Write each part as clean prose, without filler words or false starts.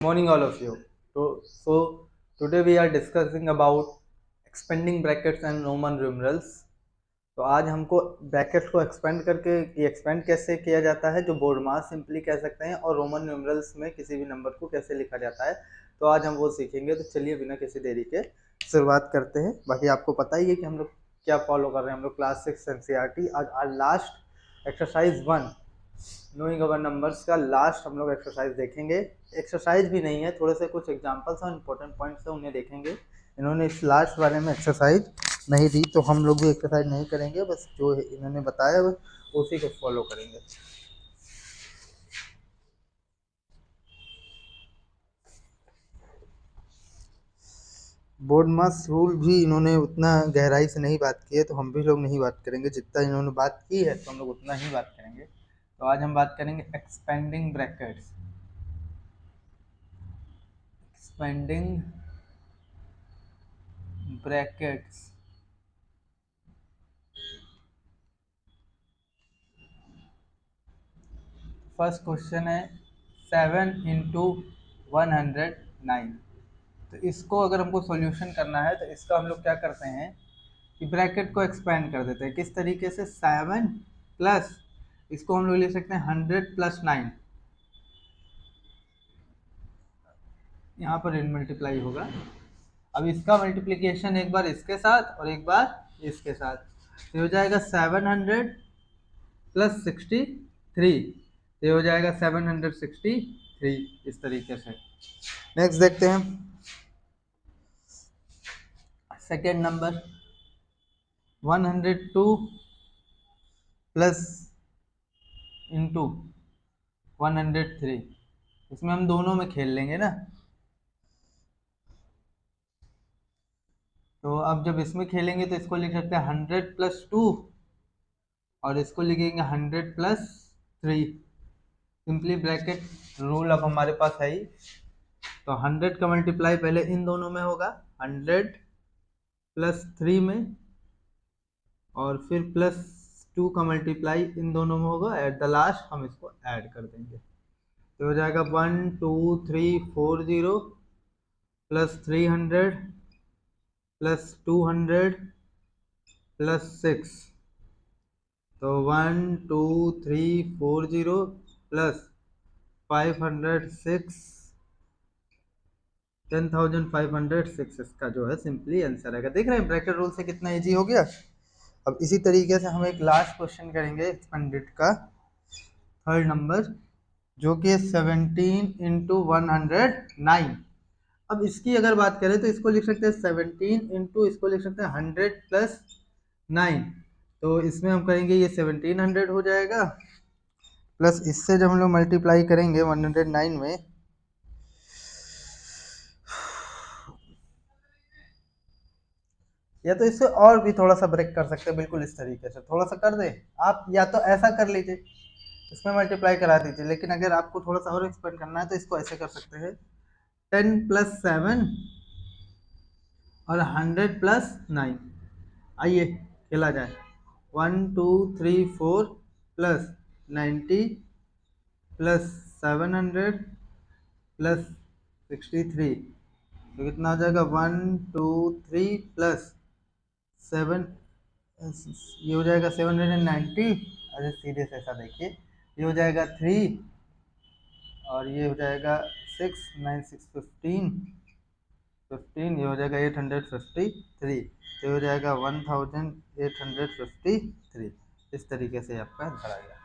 Morning, all of you. So today we are discussing about expanding brackets and Roman numerals. तो आज हमको brackets को expand करके expand कैसे किया जाता है, जो बोर्ड मास सिंपली कह सकते हैं, और रोमन न्यूमरल्स में किसी भी नंबर को कैसे लिखा जाता है, तो आज हम वो सीखेंगे। तो चलिए बिना किसी देरी के शुरुआत करते हैं। बाकी आपको पता ही है कि हम लोग क्या फॉलो कर रहे हैं। हम लोग क्लास 6 एनसीईआरटी आज लास्ट एक्सरसाइज 1 नोइंग अवर नंबर्स का लास्ट हम लोग एक्सरसाइज देखेंगे। एक्सरसाइज भी नहीं है, थोड़े से कुछ एग्जांपल्स और इंपॉर्टेंट पॉइंट्स हैं, उन्हें देखेंगे। इन्होंने इस लास्ट बारे में एक्सरसाइज नहीं दी तो हम लोग भी एक्सरसाइज नहीं करेंगे, बस जो इन्होंने बताया उसी को फॉलो करेंगे। बोर्ड मास रूल भी इन्होंने उतना गहराई से नहीं बात की है, तो हम भी लोग नहीं बात करेंगे। जितना इन्होंने बात की है तो हम लोग उतना ही बात करेंगे। तो आज हम बात करेंगे expanding brackets. Expanding brackets. First question है 7 इंटू 109। तो इसको अगर हमको सॉल्यूशन करना है तो इसका हम लोग क्या करते हैं कि ब्रैकेट को एक्सपेंड कर देते हैं। किस तरीके से? 7 प्लस इसको हम लोग ले सकते हैं 100 प्लस 9, यहाँ पर इन मल्टीप्लाई होगा। अब इसका मल्टीप्लिकेशन एक बार इसके साथ और एक बार इसके साथ, तो हो जाएगा 700 प्लस 63, ये हो जाएगा 763 इस तरीके से। नेक्स्ट देखते हैं सेकेंड नंबर 102 प्लस इंटू 103। इसमें हम दोनों में खेल लेंगे ना। तो अब जब इसमें खेलेंगे तो इसको लिख सकते हैं 100 प्लस 2 और इसको लिखेंगे 100 प्लस 3। सिंपली ब्रैकेट रूल अब हमारे पास है ही। तो 100 का मल्टीप्लाई पहले इन दोनों में होगा 100 प्लस 3 में, और फिर प्लस 2 का मल्टीप्लाई इन दोनों में होगा। एट द लास्ट हम इसको ऐड कर देंगे, तो हो जाएगा 12340 प्लस 300 प्लस 200 प्लस 6। तो 12340 प्लस 506 10,506 इसका जो है सिंपली आंसर आएगा। देख रहे हैं ब्रैकेट रूल से कितना इजी हो गया। अब इसी तरीके से हम एक लास्ट क्वेश्चन करेंगे एक्सपेंडेड का, थर्ड नंबर, जो कि 17 इंटू 109। अब इसकी अगर बात करें तो इसको लिख सकते हैं 17 इंटू, इसको लिख सकते हैं 100 प्लस 9। तो इसमें हम करेंगे ये 1700 हो जाएगा, प्लस इससे जब हम लोग मल्टीप्लाई करेंगे 109 में, या तो इससे और भी थोड़ा सा ब्रेक कर सकते हैं, बिल्कुल इस तरीके से थोड़ा सा कर दे आप, या तो ऐसा कर लीजिए इसमें मल्टीप्लाई करा दीजिए। लेकिन अगर आपको थोड़ा सा और एक्सपेंड करना है तो इसको ऐसे कर सकते हैं 10 प्लस 7 और 100 प्लस 9। आइए खेला जाए। 1 2 3 4 प्लस 90 प्लस 700 प्लस 63, तो कितना हो जाएगा 1 2 3 प्लस 7, ये हो जाएगा 790। अरे सीधे से ऐसा देखिए, ये हो जाएगा 3 और ये हो जाएगा 6 9 6 15, ये हो जाएगा 853, तो ये हो जाएगा 1853। इस तरीके से आपका आंसर आएगा।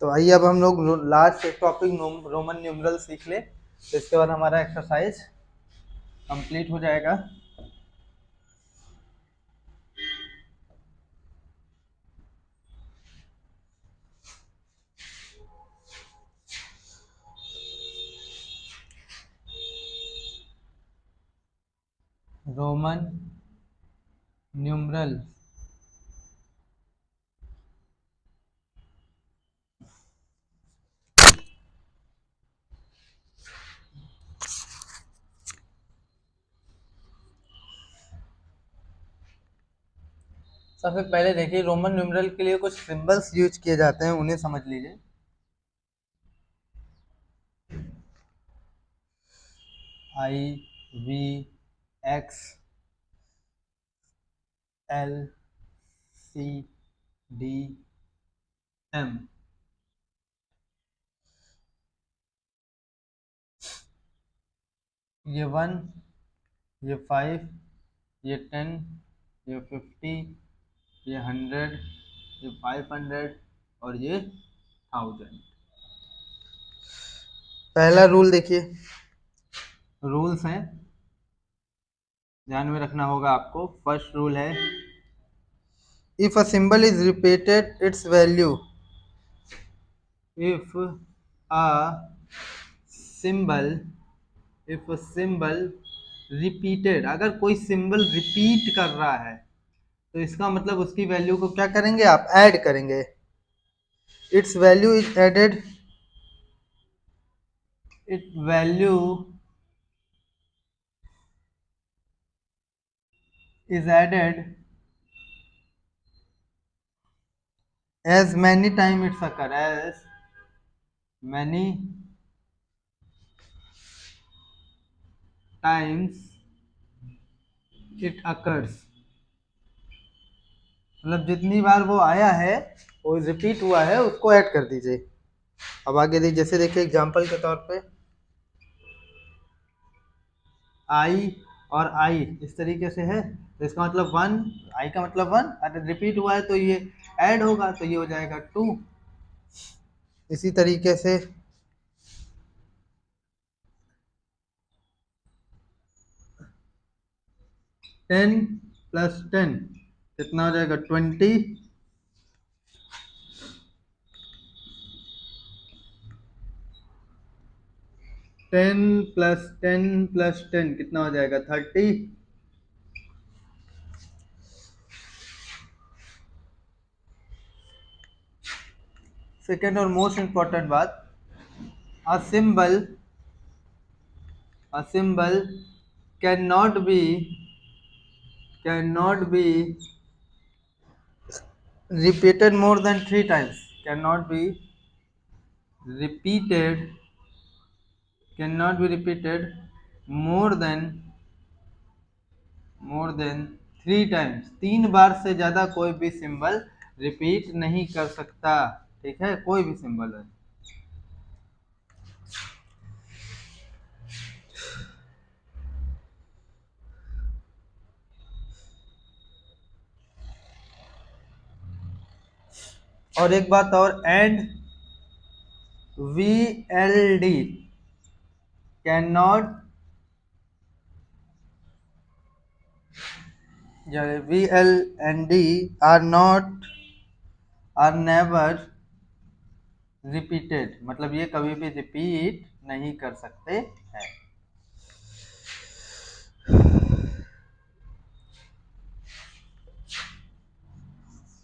तो आइए अब हम लोग लास्ट टॉपिक रोमन न्यूमरल सीख ले, तो इसके बाद हमारा एक्सरसाइज कंप्लीट हो जाएगा। रोमन न्यूमरल सबसे पहले देखिए, रोमन न्यूमरल के लिए कुछ सिंबल्स यूज किए जाते हैं, उन्हें समझ लीजिए। I V X L C D M. ये 1, ये 5, ये 10, ये 50, ये 100, ये 500 और ये 1000। पहला रूल देखिए, रूल्स हैं, ध्यान में रखना होगा आपको। फर्स्ट रूल है, if a symbol is repeated it's value, if a symbol, if symbol repeated, अगर कोई सिंबल रिपीट कर रहा है तो इसका मतलब उसकी वैल्यू को क्या करेंगे आप, ऐड करेंगे। Its value is added, it value is added as many time it's occur, as many times it occurs, मतलब जितनी बार वो आया है, वो रिपीट हुआ है, उसको ऐड कर दीजिए। अब आगे देखिए, जैसे देखिए एग्जांपल के तौर पे आई और आई इस तरीके से है, तो इसका मतलब 1, आई का मतलब 1, अगर रिपीट हुआ है तो ये ऐड होगा, तो ये हो जाएगा 2। इसी तरीके से 10 + 10 कितना हो जाएगा, 20। 10 + 10 + 10 कितना हो जाएगा, 30। सेकेंड और मोस्ट इंपॉर्टेंट बात, a symbol, a symbol cannot be repeated more than 3 times, cannot be repeated, cannot be repeated more than 3 times, 3 बार से ज्यादा कोई भी सिंबल रिपीट नहीं कर सकता, ठीक है, कोई भी सिंबल है। और एक बात और, and V L D can V L and D R never repeated, मतलब ये कभी भी रिपीट नहीं कर सकते हैं।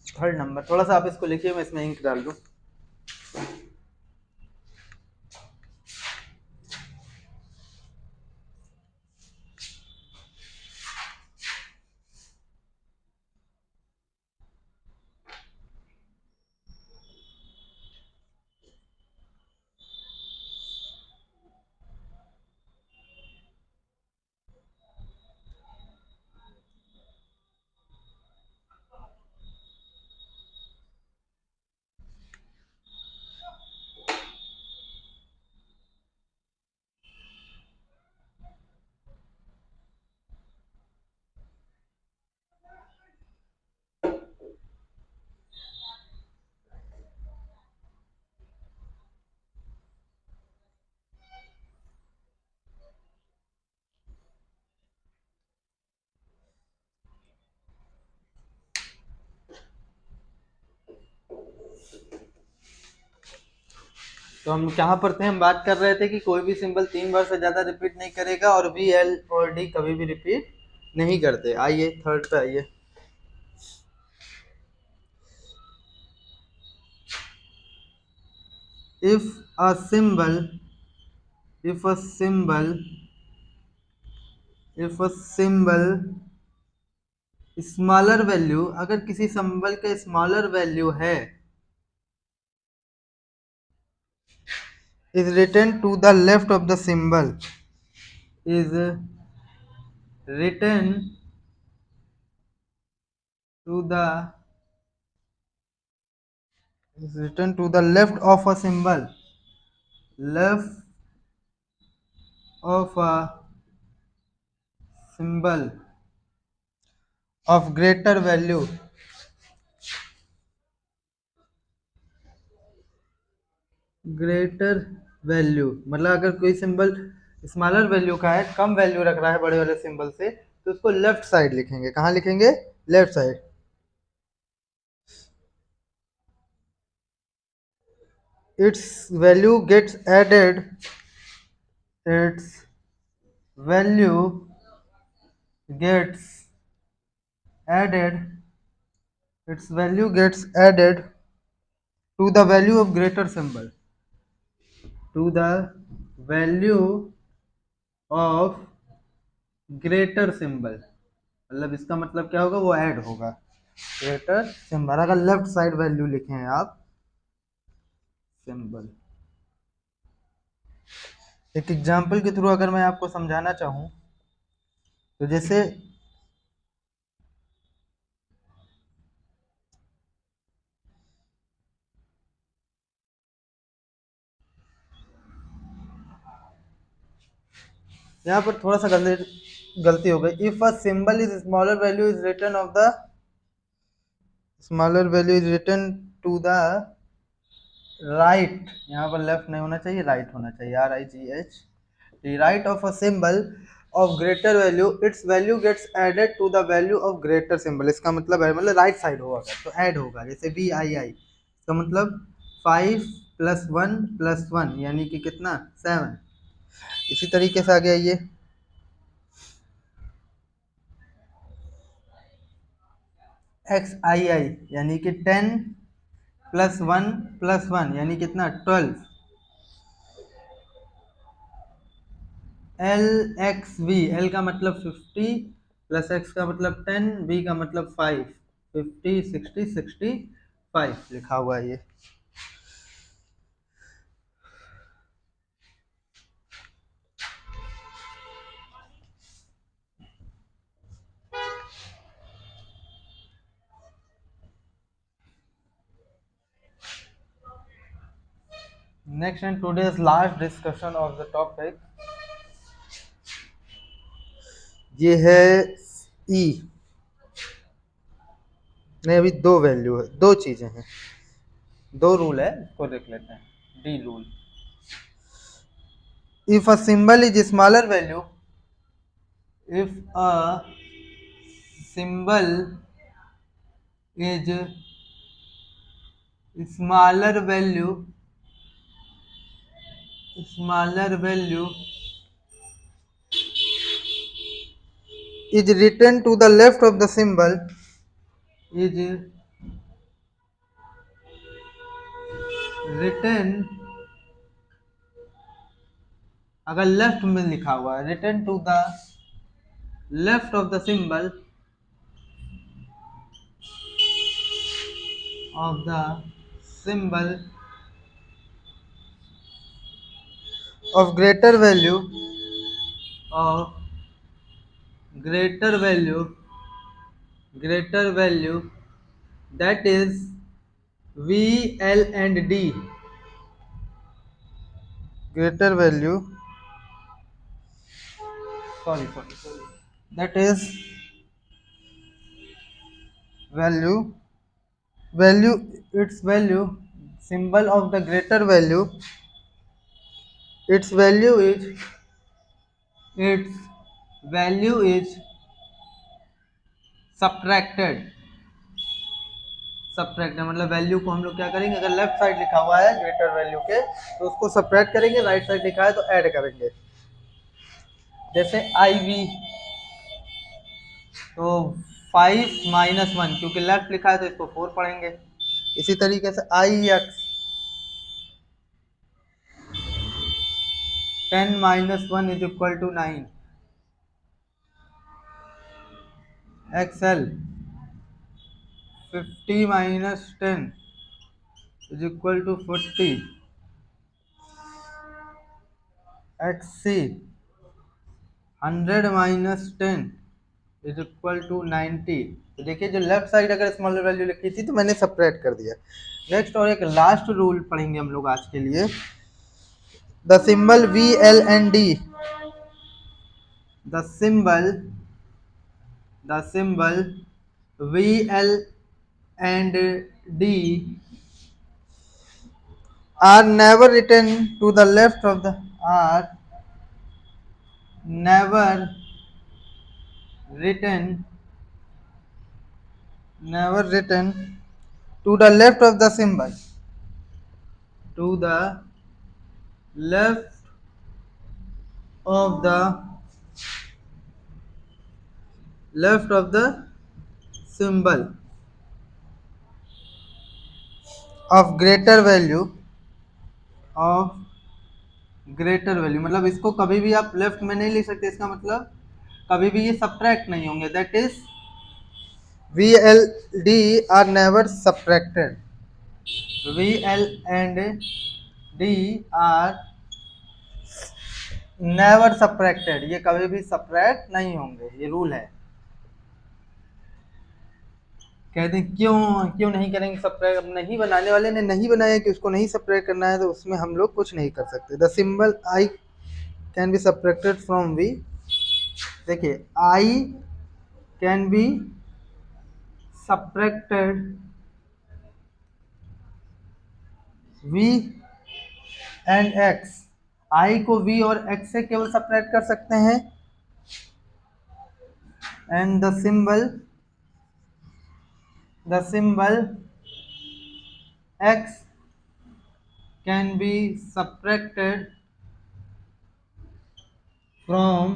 थर्ड नंबर, थोड़ा सा आप इसको लिखिए, मैं इसमें इंक डाल दूं। तो हम कहाँ पर थे, हम बात कर रहे थे कि कोई भी सिंबल 3 बार से ज्यादा रिपीट नहीं करेगा, और वी एल और डी कभी भी रिपीट नहीं करते। आइए थर्ड पे आइए। If a symbol, if a symbol, if a symbol smaller value, अगर किसी सिंबल का स्मॉलर वैल्यू है, is written to the left of the symbol, is written to the left of a symbol, left of a symbol of greater value, मतलब अगर कोई symbol smaller value का है, कम वैल्यू रख रहा है बड़े वाले सिंबल से, तो उसको लेफ्ट साइड लिखेंगे। कहाँ लिखेंगे? Left side. its value gets added its value gets added its value gets added to the value of greater symbol, to the value of greater symbol। मतलब इसका मतलब क्या होगा? वो ऐड होगा ग्रेटर सिंबल। अगर लेफ्ट साइड वैल्यू लिखे हैं आप सिंबल। एक एग्जांपल के थ्रू अगर मैं आपको समझाना चाहूँ, तो जैसे यहाँ पर थोड़ा सा गलती हो गई। If a symbol is smaller value is written of the smaller value is written to the right, यहाँ पर लेफ्ट नहीं होना चाहिए, राइट होना चाहिए, RIGH। the right of a symbol of greater value its value gets added to the value of greater symbol। इसका मतलब है, मतलब राइट साइड होगा तो ऐड होगा। जैसे VII, इसका मतलब 5 + 1 + 1 यानी कि कितना? 7। इसी तरीके से आगे आइए, XII यानी कि 10 + 1 + 1 यानी कितना? 12। LXV, L का मतलब 50 प्लस X का मतलब 10, V का मतलब 5, 50 60 65 लिखा हुआ है ये। Next and today's last discussion of the topic, ये है E। नहीं, अभी दो वैल्यू है, दो चीजें हैं, दो रूल है, इसको देख लेते हैं। D rule, if a symbol is smaller value, if a symbol is smaller value is written to the left of the symbol is written, अगर लेफ्ट में लिखा हुआ है, written to the left of the symbol of the symbol of of greater value that is V, L and D, greater value, sorry, that is value value its value symbol of the greater value, its value is its value is subtracted। Subtract मतलब value को हम लोग क्या करेंगे? अगर left side लिखा हुआ है ग्रेटर वैल्यू के, तो उसको सब्ट्रैक्ट करेंगे, राइट साइड लिखा है तो ऐड करेंगे। जैसे IV, तो 5 - 1, क्योंकि लेफ्ट लिखा है तो इसको 4 पढ़ेंगे। इसी तरीके से IX, 10 - 1 = 9। XL, 50 - 10 = 40। XC, 100 minus 10 is equal to 90। तो देखिए जो लेफ्ट साइड अगर स्मॉलर वैल्यू लिखी थी तो मैंने सेपरेट कर दिया। नेक्स्ट और एक लास्ट रूल पढ़ेंगे हम लोग आज के लिए। The symbol V L and D, the symbol V L and D are never written to the left of the are never written to the left of the symbol, to the left of the symbol of greater value, of greater value, मतलब इसको कभी भी आप left में नहीं लिख सकते, इसका मतलब कभी भी ये सब्ट्रैक्ट नहीं होंगे। That is V L D R never subtracted, V L and D R never subtracted, ये कभी भी सब्ट्रैक्ट नहीं होंगे, ये रूल है। कहते हैं क्यों क्यों नहीं करेंगे सब्ट्रैक्ट, अब नहीं बनाने वाले ने नहीं बनाया कि उसको नहीं सब्ट्रैक्ट करना है, तो उसमें हम लोग कुछ नहीं कर सकते। The symbol I can be subtracted from V, देखिए I can be subtracted v and x, i को v और x से केवल सब्ट्रैक्ट कर सकते हैं। And the symbol x can be subtracted from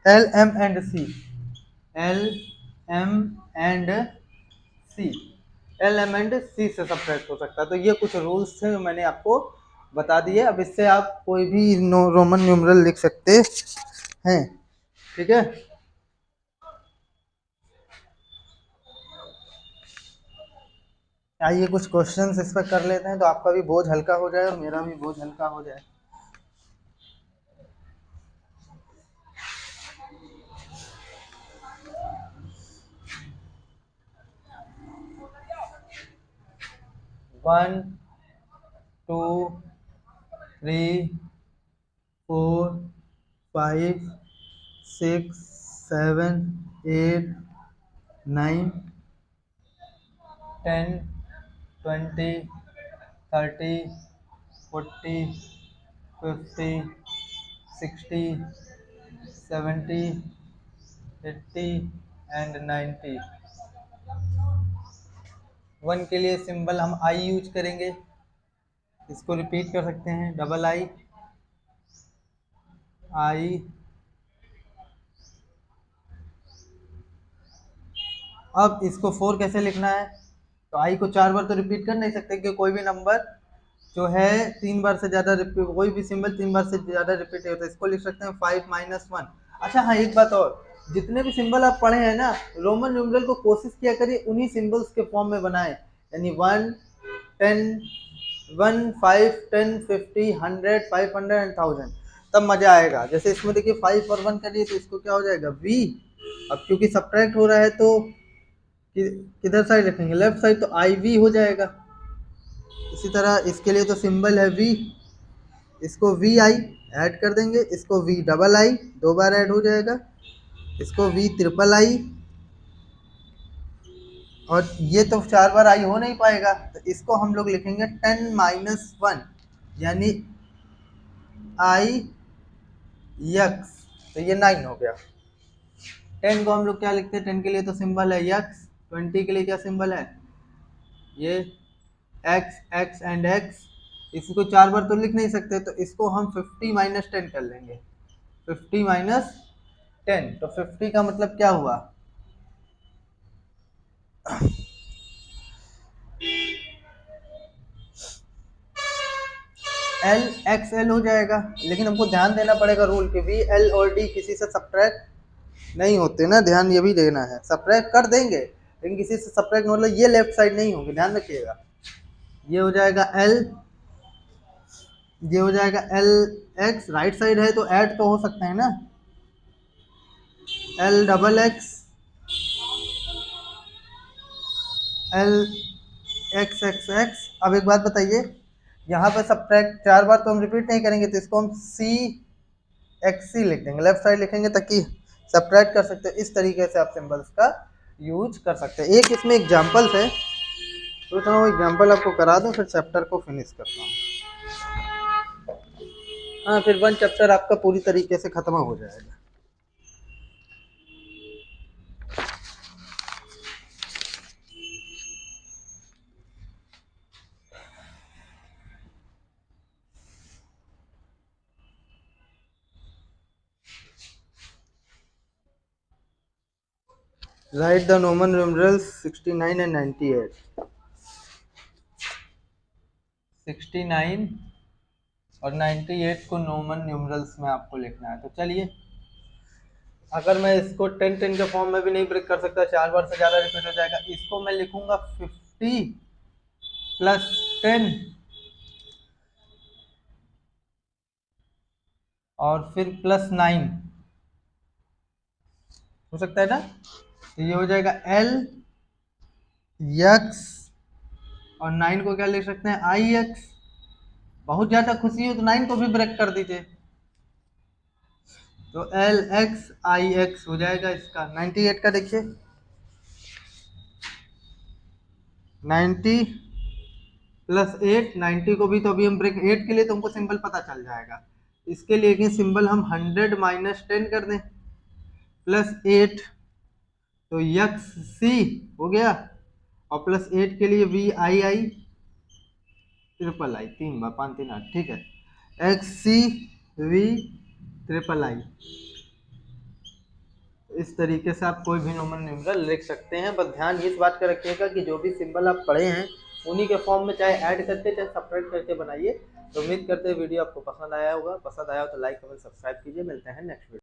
L M and C, L M and C, L M and C से subtract हो सकता है। तो ये कुछ रूल्स थे जो मैंने आपको बता दिए। अब इससे आप कोई भी रोमन न्यूमरल लिख सकते हैं, ठीक है। आइए कुछ क्वेश्चंस इस पर कर लेते हैं, तो आपका भी बोझ हल्का हो जाए और मेरा भी बोझ हल्का हो जाए। One 2 3 4 5 6 7 8 9 10 20 30 40 50 60 70 80 and 90। वन के लिए सिंबल हम आई यूज करेंगे, इसको रिपीट कर सकते हैं, डबल आई, आई। अब इसको 4 कैसे लिखना है, तो आई को 4 बार तो रिपीट कर नहीं सकते, कि कोई भी नंबर जो है 3 बार से ज़्यादा रिपीट, कोई भी सिंबल 3 बार से ज़्यादा रिपीट होता है, इसको लिख सकते हैं 5 माइनस 1। अच्छा हाँ, एक बात और, जितने भी सिंबल आप पढ़े हैं ना, रोमन न्यूमरल को कोशिश किया करिए उन्हीं सिंबल्स के फॉर्म में बनाएं, यानी 1 10 1 5 10 50 100 500 एंड 1000, तब मजा आएगा। जैसे इसमें देखिए 5 और 1 करिए तो इसको क्या हो जाएगा v, अब क्योंकि सब्ट्रैक्ट हो रहा है तो किधर साइड रखेंगे, लेफ्ट साइड, तो आई वी हो जाएगा। इसी तरह इसके लिए तो सिंबल है v, इसको वी आई ऐड कर देंगे, इसको वी डबल आई 2 बार ऐड हो जाएगा, इसको वी ट्रिपल आई, और ये तो 4 बार आई हो नहीं पाएगा, तो इसको हम लोग लिखेंगे 10 माइनस 1, यानी आई यक्स, तो ये 9 हो गया। 10 को हम लोग क्या लिखते हैं, 10 के लिए तो सिंबल है यक्स, 20 के लिए क्या सिंबल है, ये एक्स, एक्स एंड एक्स, इसको 4 बार तो लिख नहीं सकते, तो इसको हम 50 माइनस 10 कर लेंगे, 50 माइनस 10, तो 50 का मतलब क्या हुआ, एल एक्स एल हो जाएगा। लेकिन हमको ध्यान देना पड़ेगा रूल कि वी एल और डी किसी से सब्ट्रैक्ट नहीं होते ना, ध्यान ये भी देना है। सब्ट्रैक्ट कर देंगे लेकिन किसी से सब्ट्रैक्ट मतलब ये लेफ्ट साइड नहीं होंगे, ध्यान रखिएगा। ये हो जाएगा एल, ये हो जाएगा एल एक्स राइट साइड है तो ऐड तो हो सकते हैं ना, L double x L x x x. अब एक बात बताइए, यहाँ पर सब्ट्रैक्ट 4 बार तो हम रिपीट नहीं करेंगे, तो इसको हम सी एक्स सी लिख देंगे, लेफ्ट साइड लिखेंगे ताकि सब्ट्रैक्ट कर सकते हैं। इस तरीके से आप सिंबल्स का यूज कर सकते हैं। एक इसमें एग्जाम्पल्स है, तो वो एग्जाम्पल आपको करा दूँ फिर चैप्टर को फिनिश करता हूँ। हाँ, फिर 1 चैप्टर आपका पूरी तरीके से खत्म हो जाएगा। Write the Roman numerals 69 and 98. 69 और 98 को रोमन न्यूमरल्स में आपको लिखना है। तो चलिए, अगर मैं इसको 10 के फॉर्म में भी नहीं ब्रेक कर सकता, 4 बार से ज़्यादा रिपीट हो जाएगा, इसको मैं लिखूंगा 50 + 10 और फिर +9 हो सकता है ना। तो ये हो जाएगा एल एक्स और 9 को क्या लिख सकते हैं, आई एक्स। बहुत ज़्यादा खुशी हो तो 9 को भी ब्रेक कर दीजिए, तो एल एक्स आई एक्स हो जाएगा इसका। 98 का देखिए, 90 + 8, 90 को भी तो अभी हम ब्रेक, 8 के लिए तुमको सिंबल पता चल जाएगा। इसके लिए सिंबल हम 100 - 10 कर दें, +8 तो यक्स सी हो गया, और +8 के लिए we I I triple I, 3 बार 5 3 8, ठीक है, X C V triple I. इस तरीके से आप कोई भी रोमन न्यूमरल लिख सकते हैं। बस ध्यान इस बात का रखिएगा कि जो भी सिंबल आप पढ़े हैं उन्हीं के फॉर्म में चाहे ऐड करके चाहे सब्ट्रैक्ट करके बनाइए। तो उम्मीद करते हैं वीडियो आपको पसंद आया होगा। पसंद आया हो तो लाइक कमेंट सब्सक्राइब कीजिए। मिलते हैं नेक्स्ट वीडियो।